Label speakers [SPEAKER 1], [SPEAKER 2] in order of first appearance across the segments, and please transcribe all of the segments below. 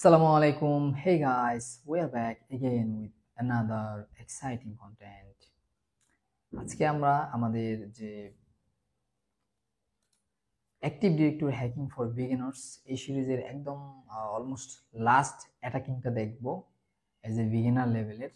[SPEAKER 1] Assalamu alaikum. Hey guys, we are back again with another exciting content. আজকে আমরা আমাদের যে active directory hacking for beginners এই সিরিজের একদম অলমোস্ট লাস্ট অ্যাটাকিংটা দেখব এজ এ বিগিনার লেভেলের।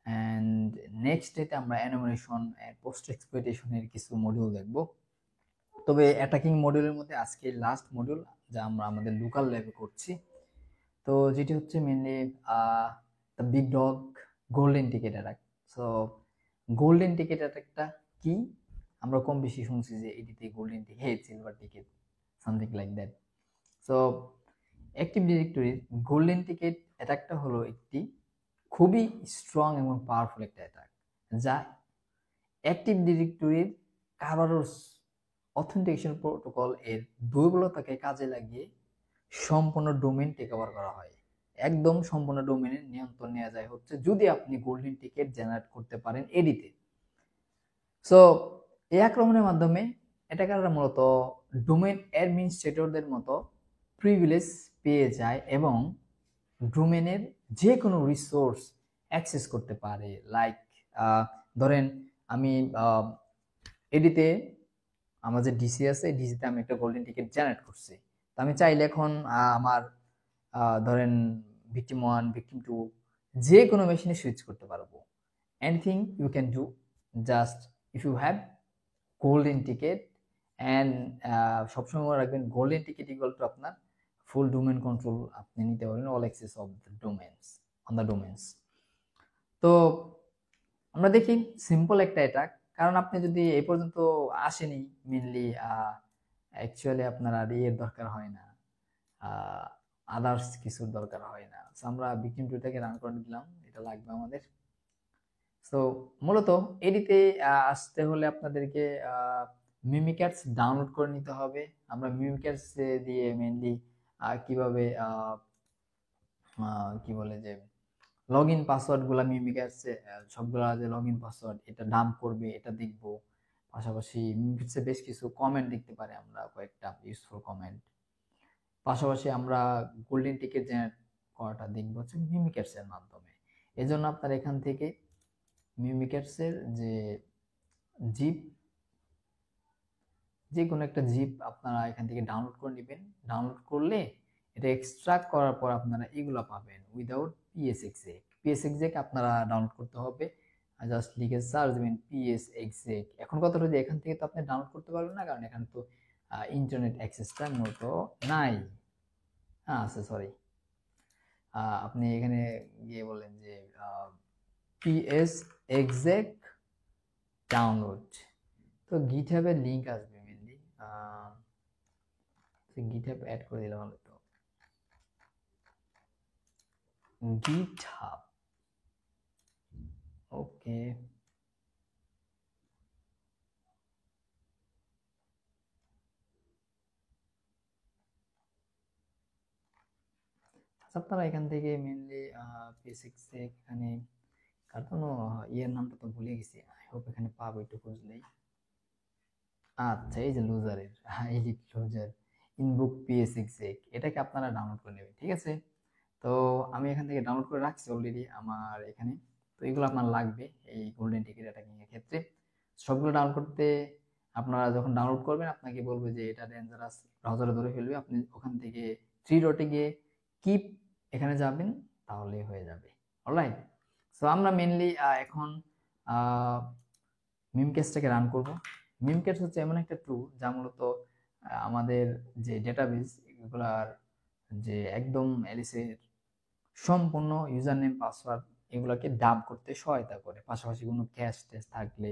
[SPEAKER 1] অ্যান্ড নেক্সট ডেতে আমরা অ্যানোমেশন পোস্ট এক্সপ্লয়টেশনের কিছু মডিউল দেখব। তবে অ্যাটাকিং মডিউলের মধ্যে আজকে লাস্ট মডিউল যা আমরা আমাদের লোকাল ল্যাবে করছি। তো যেটি হচ্ছে mainly the big dog golden ticket attack. So golden ticket অ্যাটাকটা কি আমরা কম বেশি শুনছি যে এটিতে golden ticket, silver ticket, something like that. So active ডিরেক্টরির গোল্ডেন টিকেট অ্যাটাকটা হলো একটি খুবই স্ট্রং এবং পাওয়ারফুল একটা অ্যাটাক, যা অ্যাক্টিভ ডিরেক্টরির কারোর অথেন্টিকেশন প্রোটোকল এর দুর্বলতাকে কাজে লাগিয়ে সম্পূর্ণ ডোমেন টেক ওভার করা হয়। একদম সম্পূর্ণ ডোমেনের নিয়ন্ত্রণ নেওয়া যায় হচ্ছে যদি আপনি গোল্ডেন টিকেট জেনারেট করতে পারেন এডিতে। সো এই আক্রমণের মাধ্যমে অ্যাটাকাররা মূলত ডোমেন অ্যাডমিনিস্ট্রেটরদের মতো প্রিভিলেজ পেয়ে যায় এবং ডোমেনের যে কোনো রিসোর্স অ্যাক্সেস করতে পারে। লাইক ধরেন আমি এডিতে আমার যে ডিসি আছে, ডিসিতে আমি একটা গোল্ডেন টিকেট জেনারেট করছি। তো আমি চাইলে এখন আমার ধরেন ভিকটিম 1, ভিকটিম 2 যে কোনো মেশিনে সুইচ করতে পারবো। Anything you can do just if you have golden ticket. And সবসময় মনে রাখবেন গোল্ডেন টিকেট ইকুয়াল টু আপনার ফুল ডোমেন কন্ট্রোল আপনি নিতে পারবেন, all access of the domains on the domains. তো আমরা দেখি সিম্পল একটা অ্যাটাক, কারণ আপনি যদি এই পর্যন্ত আসেনি মেনলি অ্যাকচুয়ালি আপনার আর ইয়ের দরকার হয় না, আদার্স কিছুর দরকার হয় না। আমরা ভিকটিম 2 থেকে রান করে দিলাম, এটা লাগবে আমাদের। সো মূলত এডিতে আসতে হলে আপনাদেরকে মিমিক্যাটস ডাউনলোড করে নিতে হবে। আমরা মিমিক্যাটস দিয়ে মেনলি কিভাবে কি বলে যে লগ ইন পাসওয়ার্ডগুলো মিমিক্যাটসে সবগুলা যে লগ ইন পাসওয়ার্ড এটা ডাম্প করবে এটা দেখবো। পাশাপাশি মিমিক্যাটসে বেশ কিছু কমেন্ট দেখতে পারে আমরা, কয়েকটা ইউজফুল কমেন্ট। পাশাপাশি আমরা গোল্ডেন টিকেট জেনারেট করাটা দেখবো হচ্ছে মিমিক্যাটস এর মাধ্যমে। এজন্য আপনার এখান থেকে মিমিক্যাটস এর যে জিপ, যে কোনো একটা জিপ আপনারা এখান থেকে ডাউনলোড করে নেবেন। ডাউনলোড করলে এটা এক্সট্রাক্ট করার পর আপনারা এগুলো পাবেন উইদাউট পিএসএক্সএক। পিএসএক্সএক আপনারা ডাউনলোড করতে হবে, জাস্ট লিখে সার্চ দিবেন পিএসএক্সএক। এখন কথা হলো যে এখান থেকে তো আপনি ডাউনলোড করতে পারবেন না, কারণ এখানে তো ইন্টারনেট অ্যাক্সেসটা মূলত নাই। হ্যাঁ আছে, সরি। আপনি এখানে গিয়ে বলেন যে পিএসএক্সএক ডাউনলোড, তো গিটহাবের লিংক আসবে মেনলি। গিটহাব অ্যাড করে দিলাম আমি, তো গিটহাব ওকে। আপনারা এখান থেকে মেনলি বেসিক্স এখানে কার্টুন ইয়ের নামটা তো ভুলে গেছি, আই হোপ এখানে পাবো একটু খুঁজলেই। আচ্ছা এই যে লুজারের, এই যে লুজার ইনবুক পিএস6 এটাকে আপনারা ডাউনলোড করে নেবেন, ঠিক আছে? তো আমি এখান থেকে ডাউনলোড করে রাখছি অলরেডি আমার এখানে। তো এগুলো আপনার লাগবে এই গোল্ডেন টিকেট অ্যাটাকিং এর ক্ষেত্রে। সবগুলো ডাউনলোড করতে আপনারা যখন ডাউনলোড করবেন আপনাকে বলবে যে এটা ডেঞ্জারাস, ব্রাউজারে ধরে ফেলবে। আপনি ওখান থেকে থ্রি ডটে গিয়ে কিপ এখানে যাবেন, তাহলে হয়ে যাবে। অলরাইট। সো আমরা মেনলি এখন মিমকেসটাকে রান করব। মিমকেস হচ্ছে এমন একটা টুল যা মূলত আমাদের যে ডেটাবেস এগুলার যে একদম এলিসের সম্পূর্ণ ইউজার নেম পাসওয়ার্ড এগুলোকে ডাম্প করতে সহায়তা করে। পাশাপাশি কোনো ক্যাশ ট্যাশ থাকলে,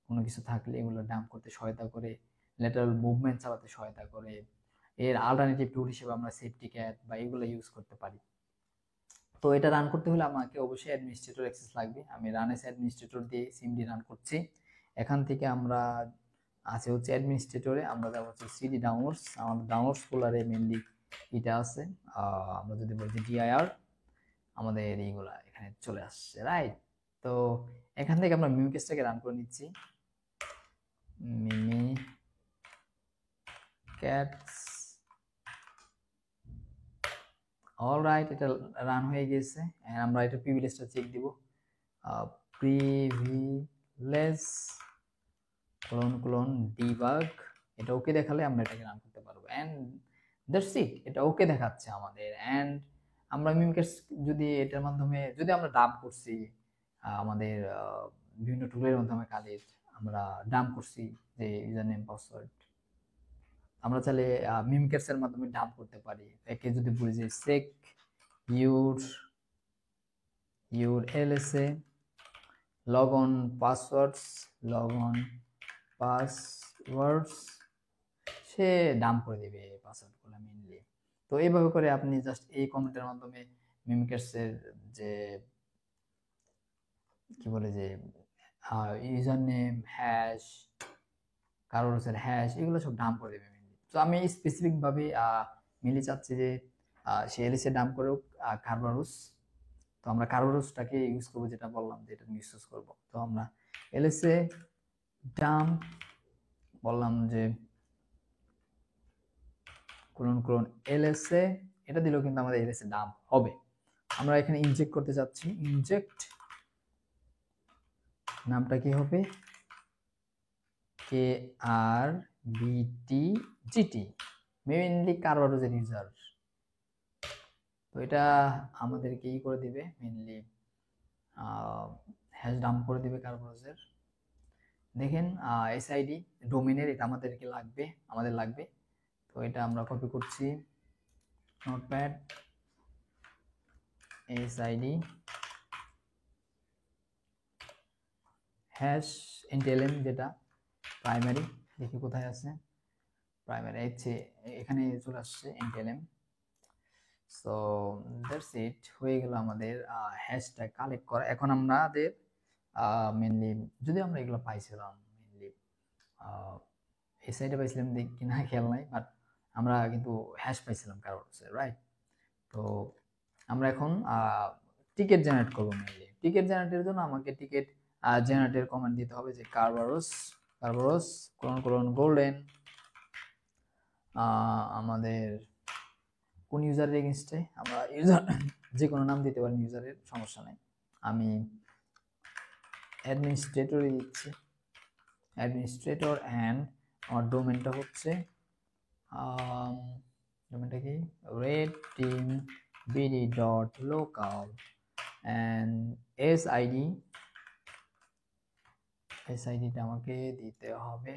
[SPEAKER 1] কোনো কিছু থাকলে এগুলো ডাম্প করতে সহায়তা করে, ল্যাটারাল মুভমেন্ট চালাতে সহায়তা করে। এর অল্টারনেটিভ টুল হিসেবে আমরা সেফটি ক্যাট বা এগুলো ইউজ করতে পারি। তো এটা রান করতে হলে আমাকে অবশ্যই অ্যাডমিনিস্ট্রেটর অ্যাক্সেস লাগবে। আমি রান এস অ্যাডমিনিস্ট্রেটর দিয়ে সিমডি রান করছি। এখান থেকে আমরা আছে হচ্ছে অ্যাডমিনিস্ট্রেটরে, আমরা যাব হচ্ছে সিডি ডাউনলোডস। আমাদের ডাউনলোডস ফোল্ডারে মেনলি এটা আছে। আমরা যদি বলছি ডিআইআর, আমাদের এইগুলা এখানে চলে আসছে, রাইট? তো এখান থেকে আমরা মিমিকেসটাকে রান করে নিচ্ছি। মিমি ক্যাটস অলরাইট, এটা রান হয়ে গেছে। আমরা এটা প্রিভিলেজটা চেক দিব, প্রিভিলেজ ক্লোন ডিবাগ, এটা ওকে দেখালে আমরা এটাকে রান করতে পারবো। এন্ড দ্যাটস ইট, এটা ওকে দেখাচ্ছে আমাদের। এন্ড আমরা মিমিক্যাটস যদি এটার মাধ্যমে যদি আমরা ডাম্প করছি আমাদের বিভিন্ন টুলের মাধ্যমে কাজের আমরা ডাম্প করছি যে ইউজার নেম পাসওয়ার্ড, আমরা চাইলে মিমিক্যাটস এর মাধ্যমে ডাম্প করতে পারি। একে যদি বলি যে check your LSA log on passwords, সে ডাম্প করে দিবে পাসওয়ার্ডগুলো মেইনলি। তো এইভাবে করে আপনি জাস্ট এই কমেন্টের মাধ্যমে মিমিক্যাটস এর যে কি বলে যে ইউজার নেম, হ্যাশ, কার্বরসের হ্যাশ, এগুলো সব ডাম্প করে দেবে মেইনলি। তো আমি স্পেসিফিক ভাবে মেইনলি চাচ্ছি যে সে এলএসএ ডাম্প করুক কার্বরস। তো আমরা কার্বরসটাকে ইউজ করবো, যেটা বললাম যে এটা ইউজ করব। তো আমরা এলএসএ ডাম্প বললাম যে ক্লোন এলএসএ, এটা দিলেও কিন্তু আমাদের এলএসএ ডাম্প হবে। আমরা এখানে ইনজেক্ট করতে যাচ্ছি, ইনজেক্ট নামটা কি হবে, KRBTGT, মেইনলি কার্বরসের ইউজার। তো এটা আমাদেরকে ই করে দিবে, মেইনলি হ্যাশ ডাম্প করে দিবে কার্বরসের। দেখেন এসআইডি ডোমেনের, এটা আমাদের লাগবে। তো এটা আমরা কপি করছি, নোটপ্যাড এসআইডি হ্যাশ এনটিএলএম, যেটা প্রাইমারি, দেখি কোথায় আছে প্রাইমারি, এখানে চলে আসছে এনটিএলএম। সো দ্যাটস ইট, হয়ে গেল আমাদের হ্যাশট্যাগ কালেক্ট করা। এখন আমাদের মেনলি যদি আমরা এগুলো পাইছিলাম, মেনলি এই সাইডে পাইছিলাম দেখি না খেয়াল নাই, বাট আমরা কিন্তু হ্যাশ পাইছিলাম কার্বরসে, রাইট? তো আমরা এখন টিকেট জেনারেট করবো। মেনলি টিকেট জেনারেটের জন্য আমাকে টিকেট জেনারেটের কমান্ড দিতে হবে, যে কার্বরস ক্লোন গোল্ডেন, আমাদের কোন ইউজারের এগেইনস্টে, আমরা ইউজার যে কোনো নাম দিতে পারি, ইউজারের সমস্যা নেই। আমি অ্যাডমিনিস্ট্রেটর দিচ্ছি, অ্যাডমিনিস্ট্রেটর। অ্যান্ড আমার ডোমেনটা হচ্ছে ডোমেনটা কি redteambd.local and SIDটা আমাকে দিতে হবে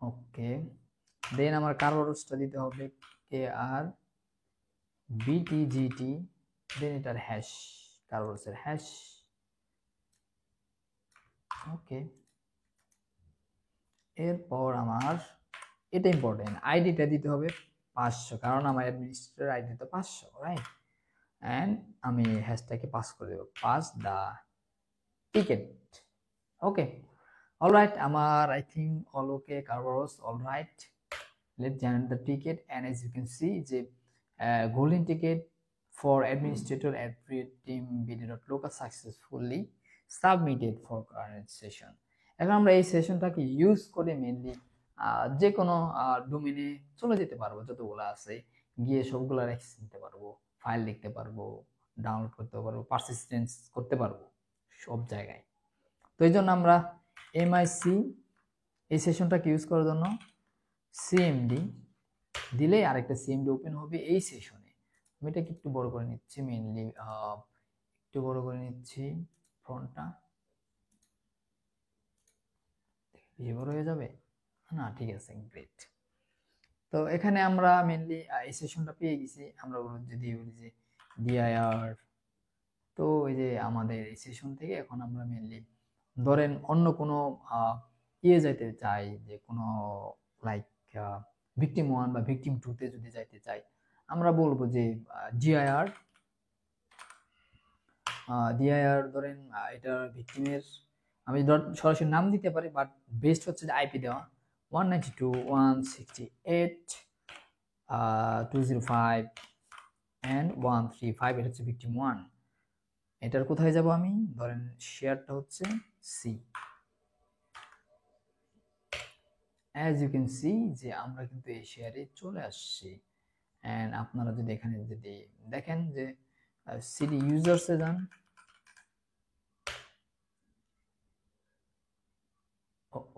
[SPEAKER 1] ওকে। দেন আমার কার্বরসটা দিতে হবে KRBTGT, দেন এটার হ্যাশ, কার্বরসের হ্যাশ, ওকে। এরপর আমার এটা ইম্পর্টেন্ট, আইডিটা দিতে হবে 500, কারণ আমার অ্যাডমিনিস্ট্রেটর আইডি তো 500, রাইট? অ্যান্ড আমি হ্যাশট্যাগে পাস করে দেবো, pass the ticket, okay. Alright, আমার I think all okay, Kerberos, alright. Let's generate the ticket, and as you can see, the golden ticket for administrator at redteambd.local successfully submitted for current session. এখন আমরা এই সেশনটাকে use করে mainly যে কোনো ডোমেনে চলে যেতে পারবো, যতগুলো আছে গিয়ে সবগুলোর অ্যাক্সেস নিতে পারবো, ফাইল লিখতে পারবো, ডাউনলোড করতে পারবো, পারসিস্টেন্স করতে পারবো সব জায়গায়। তো এই জন্য আমরা MIC এই সেশনটাকে ইউজ করার জন্য CMD দিলে আরেকটা CMD ওপেন হবে এই সেশনে। আমি এটাকে একটু বড় করে নিচ্ছি, মেইনলি একটু বড় করে নিচ্ছি ফন্টটা, বেশি বড় হয়ে যাবে না, ঠিক আছে, গ্রেট। তো এখানে আমরা মেইনলি এই সেশনটা পেয়ে গেছি। আমরা যদি বলি যে dir, তো এই যে আমাদের এই সেশন থেকে এখন আমরা মেইনলি ধরেন অন্য কোনো যাইতে চাই, যে কোনো লাইক ভিকটিম 1 বা ভিকটিম 2 তে যদি যাইতে চাই, আমরা বলবো যে dir ধরেন এটা ভিকটিমের আমি সরাসরি নাম দিতে পারি, বাট বেস্ট হচ্ছে যে আইপি দেওয়া 192.168.205 and 135, এটা হচ্ছে ভিকটিম 1। এটার কোথায় যাব আমি, ধরেন শেয়ারটা হচ্ছে C, as you can see যে আমরা কিন্তু এই শেয়ারে চলে আসছি। অ্যান্ড আপনারা যদি এখানে যদি দেখেন যে সিডি ইউজার্সে যান,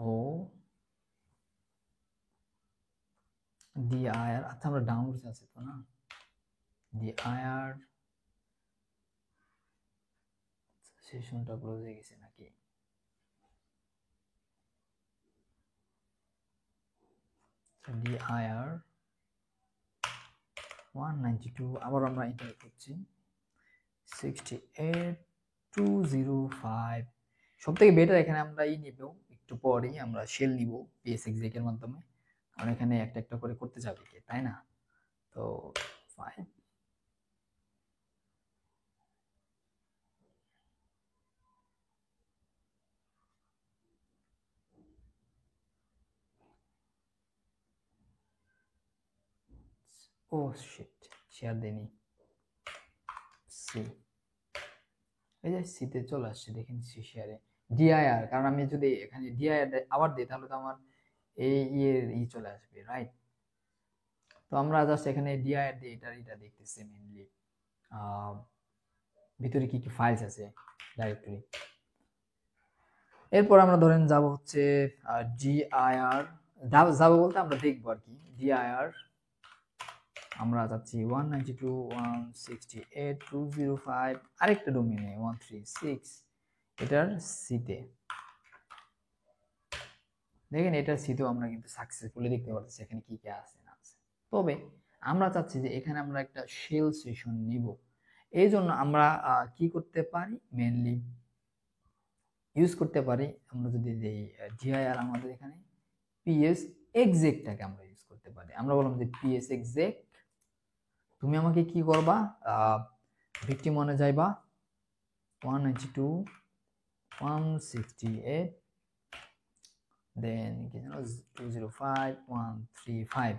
[SPEAKER 1] ও ডিআইআর, আচ্ছা আমরা ডাউনলোড আছে তো না, ডিআইআর সেশনটা ক্লোজ হয়ে গেছে নাকি? ডিআইআর 192, আবার আমরা এন্টার করছি 68205। সব থেকে বেটার এখানে আমরা নিব, একটু পরেই আমরা শেল নিব পিএস এক্সিক এর মাধ্যমে, কারণ এখানে একটা একটা করে করতে যাবে কি, তাই না? তো 5 ও শিট, শেয়ার দেনি, সি, এই যে সিতে চলে আসছে, দেখেন সি শেয়ারে ডিআইআর, কারণ আমি যদি এখানে ডিআইআর আবার দিই তাহলে তো আমার এই চলে আসবে, রাইট? তো আমরা জাস্ট এখানে ডিআইআর দিয়ে এটা দেখতেছি মেইনলি ভিতরে কি কি ফাইলস আছে ডাইরেক্টরি। এরপর আমরা ধরেন যাব হচ্ছে ডিআইআর, যাব বলতে আমরা দেখবো আর কি, ডিআইআর আমরা যাচ্ছি 192.168.205, আরেকটা ডোমেইনে 136, এটার সিতে দেখেন, এটার সিতেও আমরা কিন্তু সাকসেসফুলি দেখতে পাচ্ছি এখানে কি কি আছে না আছে। তবে আমরা চাচ্ছি যে এখানে আমরা একটা শেল সেশন নিব, এই জন্য আমরা কি করতে পারি, মেইনলি ইউজ করতে পারি, আমরা যদি দেই ডিআইআর, আমাদের এখানে পিএস এক্সেকটাকে আমরা ইউজ করতে পারি। আমরা বললাম যে পিএস এক্সেক, তুমি আমাকে কি করবা, ভিকটিম ওয়ানে যাইবা 192.168, দেন কি জানো 205.135,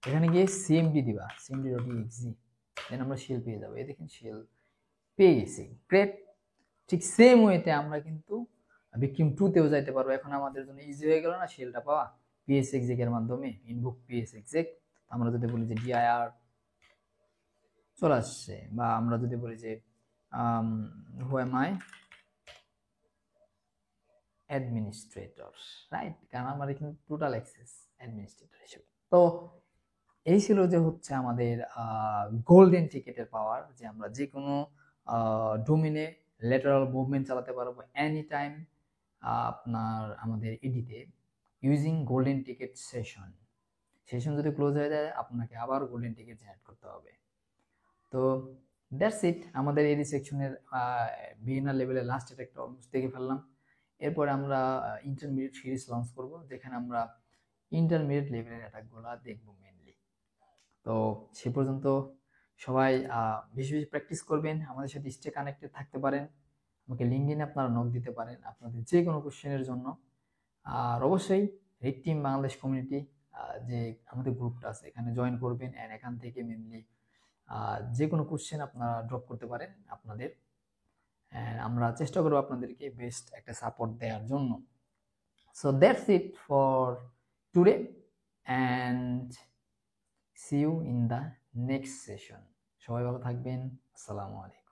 [SPEAKER 1] এখানে গিয়ে সিএমডি দিবা, cmd.exe, দেন আমরা শেল পেয়ে যাবো। এই দেখেন শেল পেয়ে গেছি, গ্রেট। ঠিক সেম ওয়েতে আমরা কিন্তু ভিকটিম 2 তেও যাইতে পারবো। এখন আমাদের জন্য ইজি হয়ে গেল না শেলটা পাওয়া, পিএস এক্সেক এর মাধ্যমে, ইনভোক পিএস এক্সেক। আমরা যদি বলি যে ডিআইআর চলে আসছে, বা আমরা যদি বলি যে who am I administrator, right? কারণ আমার এখানে টোটাল অ্যাক্সেস অ্যাডমিনিস্ট্রেটর হিসেবে। তো এই ছিল যে হচ্ছে আমাদের গোল্ডেন টিকেটের পাওয়ার, যে আমরা যে কোনো ডোমেনে ল্যাটারাল মুভমেন্ট চালাতে পারবো এনি টাইম আপনার আমাদের ইডিতে, using golden ticket session. Session যদি ক্লোজ হয়ে যায় আপনাকে আবার গোল্ডেন টিকেট জেনারেট করতে হবে। তো দ্যাটস ইট, আমাদের এডি সেকশনের বিগিনার লেভেলের লাস্ট একটা অলমোস্ট দেখে ফেললাম। এরপরে আমরা ইন্টারমিডিয়েট সিরিজ লঞ্চ করব, যেখানে আমরা ইন্টারমিডিয়েট লেভেলের অ্যাটাকগুলো দেখব মেনলি। তো সে পর্যন্ত সবাই বেশি বেশি প্র্যাকটিস করবেন, আমাদের সাথে স্টে কানেক্টেড থাকতে পারেন, আমাকে লিঙ্কডইনে আপনারা নক দিতে পারেন আপনাদের যে কোনো কোশ্চেনের জন্য। আর অবশ্যই রেড টিম বাংলাদেশ কমিউনিটি যে আমাদের গ্রুপটা আছে এখানে জয়েন করবেন, অ্যান্ড এখান থেকে মেনলি যে কোনো কোশ্চেন আপনারা ড্রপ করতে পারেন আপনাদের, আমরা চেষ্টা করবো আপনাদেরকে বেস্ট একটা সাপোর্ট দেওয়ার জন্য। So that's it for today, and see you in the next session. সবাই ভালো থাকবেন, আসসালামু আলাইকুম।